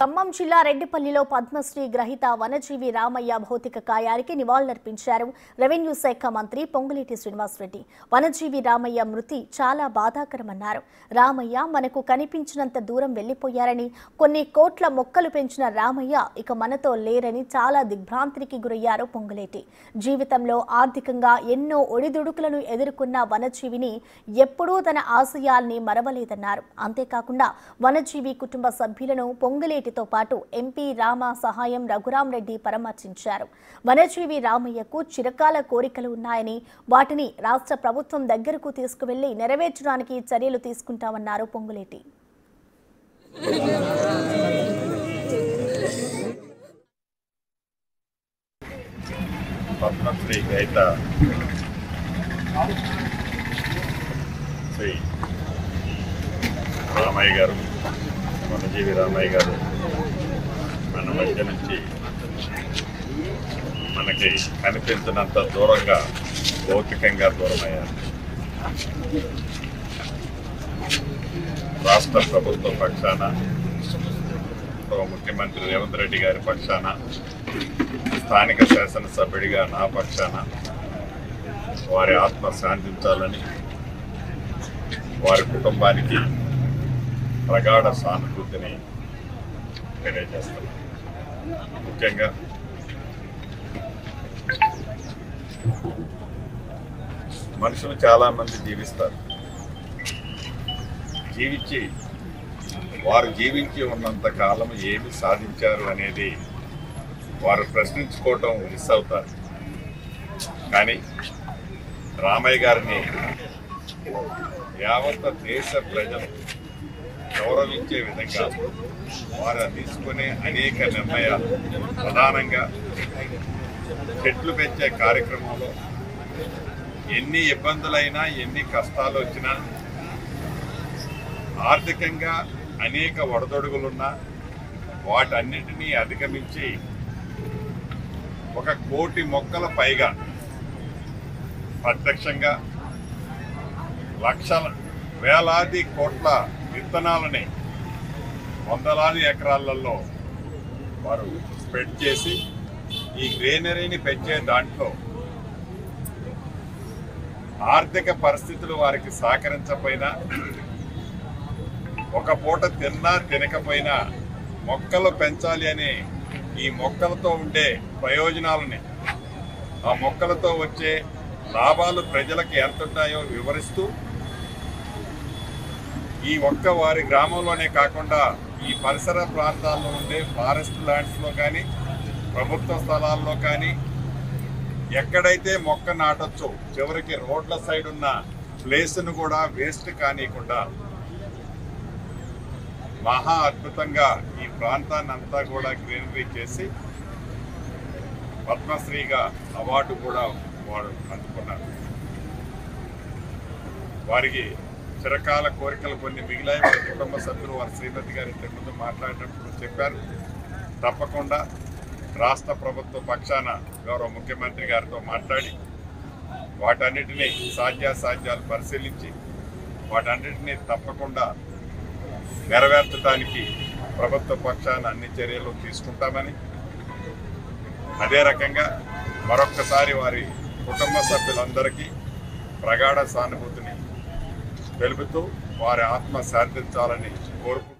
ఖమ్మం జిల్లా రెడ్డిపల్లిలో పద్మశ్రీ గ్రహీత వనజీవి రామయ్య భౌతిక కాయానికి నివాళులర్పించారు రెవెన్యూ శాఖ మంత్రి పొంగులేటి శ్రీనివాసరెడ్డి. వనజీవి రామయ్య మృతి చాలా బాధాకరమన్నారు. రామయ్య మనకు కనిపించినంత దూరం వెళ్లిపోయారని, కొన్ని కోట్ల మొక్కలు పెంచిన రామయ్య ఇక మనతో లేరని చాలా దిగ్భ్రాంతికి గురయ్యారు పొంగులేటి. జీవితంలో ఆర్థికంగా ఎన్నో ఒడిదుడుకులను ఎదుర్కొన్న వనజీవిని ఎప్పుడూ తన ఆశయాల్ని మరవలేదన్నారు. అంతేకాకుండా వనజీవి కుటుంబ సభ్యులను పొంగులేటి తో పాటు ఎంపీ రామ సహాయం రఘురాం రెడ్డి పరామర్శించారు. వనజీవి రామయ్యకు చిరకాల కోరికలు ఉన్నాయని, వాటిని రాష్ట్ర ప్రభుత్వం దగ్గరకు తీసుకువెళ్లి నెరవేర్చడానికి చర్యలు తీసుకుంటామన్నారు పొంగులేటి. పద్మశ్రీ గ్రహీత శ్రీ రామయ్య గారు, వనజీవి రామయ్య గారు మన మధ్య నుంచి మనకి కనిపించినంత దూరంగా భౌతికంగా దూరమయ్యారు. రాష్ట్ర ప్రభుత్వ పక్షాన, ముఖ్యమంత్రి రేవంత్ రెడ్డి గారి పక్షాన, స్థానిక శాసనసభ్యుడిగా నా పక్షాన వారి ఆత్మ శాంతించాలని, వారి కుటుంబానికి ప్రగాఢ సానుభూతిని తెలియజేస్తున్నాం. ముఖ్యంగా మనుషులు చాలామంది జీవిస్తారు. వారు జీవించి ఉన్నంత కాలం ఏమి సాధించారు అనేది వారు ప్రశ్నించుకోవటం మిస్ అవుతారు. కానీ రామయ్య గారిని యావత్ దేశ ప్రజలు గౌరవించే విధంగా వారు తీసుకునే అనేక నిర్ణయాలు, ప్రధానంగా చెట్లు పెంచే కార్యక్రమంలో ఎన్ని ఇబ్బందులైనా, ఎన్ని కష్టాలు వచ్చినా, ఆర్థికంగా అనేక ఒడదొడుగులున్నా వాటన్నిటినీ అధిగమించి 1 కోటి మొక్కల పైగా ప్రత్యక్షంగా వేలాది కోట్ల విత్తనాలని వందలాది ఎకరాలలో వారు స్ప్రెడ్ చేసి ఈ గ్రీనరీని పెంచే దాంట్లో ఆర్థిక పరిస్థితులు వారికి సహకరించకపోయినా, ఒక పూట తిన్నా తినకపోయినా మొక్కలు పెంచాలి అనే ఈ మొక్కలతో ఉండే ప్రయోజనాలని, ఆ మొక్కలతో వచ్చే లాభాలు ప్రజలకు ఎంతుంటాయో వివరిస్తూ ఈ ఒక్క వారి గ్రామంలోనే కాకుండా ఈ పరిసర ప్రాంతాల్లో ఉండే ఫారెస్ట్ ల్యాండ్స్లో కానీ, ప్రభుత్వ స్థలాల్లో కానీ ఎక్కడైతే మొక్క నాటొచ్చో, చివరికి రోడ్ల సైడ్ ఉన్న ప్లేస్ను కూడా వేస్ట్ కానియకుండా మహా అద్భుతంగా ఈ ప్రాంతాన్ని అంతా కూడా గ్రీనరీ చేసి పద్మశ్రీగా అవార్డు కూడా వారు అందుకున్నారు. వారికి చిరకాల కోరికలు కొన్ని మిగిలాయి. వారి కుటుంబ సభ్యులు, వారి శ్రీమతి గారు ఇంతకుముందు మాట్లాడినప్పుడు చెప్పారు. తప్పకుండా రాష్ట్ర ప్రభుత్వ పక్షాన గౌరవ ముఖ్యమంత్రి గారితో మాట్లాడి వాటన్నిటినీ సాధ్యాసాధ్యాలు పరిశీలించి వాటన్నిటినీ తప్పకుండా నెరవేర్చడానికి ప్రభుత్వ పక్షాన అన్ని చర్యలు తీసుకుంటామని, అదే రకంగా మరొక్కసారి వారి కుటుంబ సభ్యులందరికీ ప్రగాఢ సానుభూతిని తెలుపుతూ వారి ఆత్మ శాంతించాలని కోరుకుంటున్నాను.